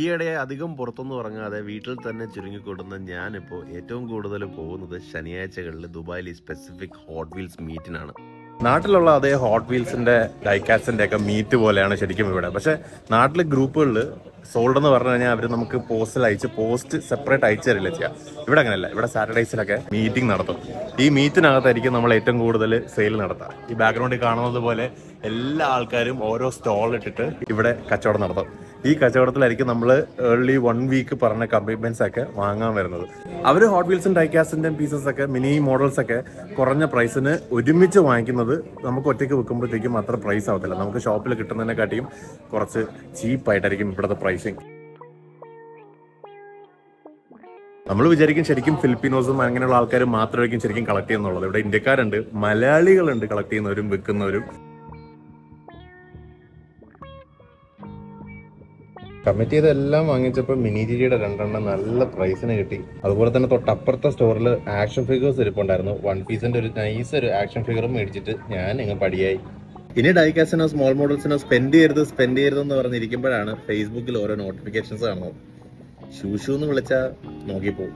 ഈയിടെ അധികം പുറത്തൊന്നും ഇറങ്ങാതെ വീട്ടിൽ തന്നെ ചുരുങ്ങിക്കൂടുന്ന ഞാനിപ്പോൾ ഏറ്റവും കൂടുതൽ പോകുന്നത് ശനിയാഴ്ചകളിൽ ദുബായിൽ ഈ സ്പെസിഫിക് ഹോട്ട് വീൽസ് മീറ്റിനാണ്. നാട്ടിലുള്ള അതേ ഹോട്ട് വീൽസിന്റെ ഡൈക്കാസിന്റെ ഒക്കെ മീറ്റ് പോലെയാണ് ശരിക്കും ഇവിടെ. പക്ഷെ നാട്ടിലെ ഗ്രൂപ്പുകളിൽ സോൾഡ് എന്ന് പറഞ്ഞു കഴിഞ്ഞാൽ അവർ നമുക്ക് പോസ്റ്റിൽ അയച്ച് പോസ്റ്റ് സെപ്പറേറ്റ് അയച്ചു തരില്ല ചെയ്യാം. ഇവിടെ അങ്ങനെയല്ല. ഇവിടെ സാറ്റർഡേസിലൊക്കെ മീറ്റിംഗ് നടത്തും. ഈ മീറ്റിനകത്തായിരിക്കും നമ്മൾ ഏറ്റവും കൂടുതൽ സെയിൽ നടത്തുക. ഈ ബാക്ക്ഗ്രൗണ്ടിൽ കാണുന്നത് പോലെ എല്ലാ ആൾക്കാരും ഓരോ സ്റ്റോൾ ഇട്ടിട്ട് ഇവിടെ കച്ചവടം നടത്തും. ഈ കച്ചവടത്തിലായിരിക്കും നമ്മൾ ഏർലി 1 വീക്ക് പറഞ്ഞ കമ്മിറ്റ്മെന്റ്സ് ഒക്കെ വാങ്ങാൻ വരുന്നത്. അവർ ഹോട്ട് വീൽസും ഡൈക്കാസിന്റെയും പീസസ് ഒക്കെ മിനി മോഡൽസ് ഒക്കെ കുറഞ്ഞ പ്രൈസിന് ഒരുമിച്ച് വാങ്ങിക്കുന്നത് നമുക്ക് ഒറ്റയ്ക്ക് വെക്കുമ്പോഴത്തേക്കും അത്ര പ്രൈസ് ആവത്തില്ല. നമുക്ക് ഷോപ്പിൽ കിട്ടുന്നതിനെക്കാട്ടിയും കുറച്ച് ചീപ്പായിട്ടായിരിക്കും ഇവിടുത്തെ പ്രൈസിങ്. നമ്മൾ വിചാരിക്കും ശരിക്കും ഫിലിപ്പീനോസും അങ്ങനെയുള്ള ആൾക്കാർ മാത്രമായിരിക്കും ശരിക്കും കളക്ട് ചെയ്യുന്നുള്ളത്. ഇവിടെ ഇന്ത്യക്കാരുണ്ട്, മലയാളികളുണ്ട് കളക്ട് ചെയ്യുന്നവരും വിൽക്കുന്നവരും. കമ്മിറ്റ് ചെയ്തെല്ലാം വാങ്ങിച്ചപ്പോൾ മിനി ജിയുടെ 2 നല്ല പ്രൈസിന് കിട്ടി. അതുപോലെ തന്നെ തൊട്ടപ്പുറത്തെ സ്റ്റോറിൽ ആക്ഷൻ ഫിഗേഴ്സ് ഇരിപ്പുണ്ടായിരുന്നു. 1 പീസിന്റെ ഒരു നൈസ് ഒരു ആക്ഷൻ ഫിഗറും മേടിച്ചിട്ട് ഞാൻ ഇങ്ങ് പടിയായി. ഇനി ഡൈക്കാസിനോ സ്മോൾ മോഡൽസിനോ സ്പെൻഡ് ചെയ്യരുതെന്ന് പറഞ്ഞിരിക്കുമ്പോഴാണ് ഫേസ്ബുക്കിൽ ഓരോ നോട്ടിഫിക്കേഷൻസ് കാണുന്നത്. ഷൂഷു എന്ന് വിളിച്ചാൽ നോക്കിപ്പോവും.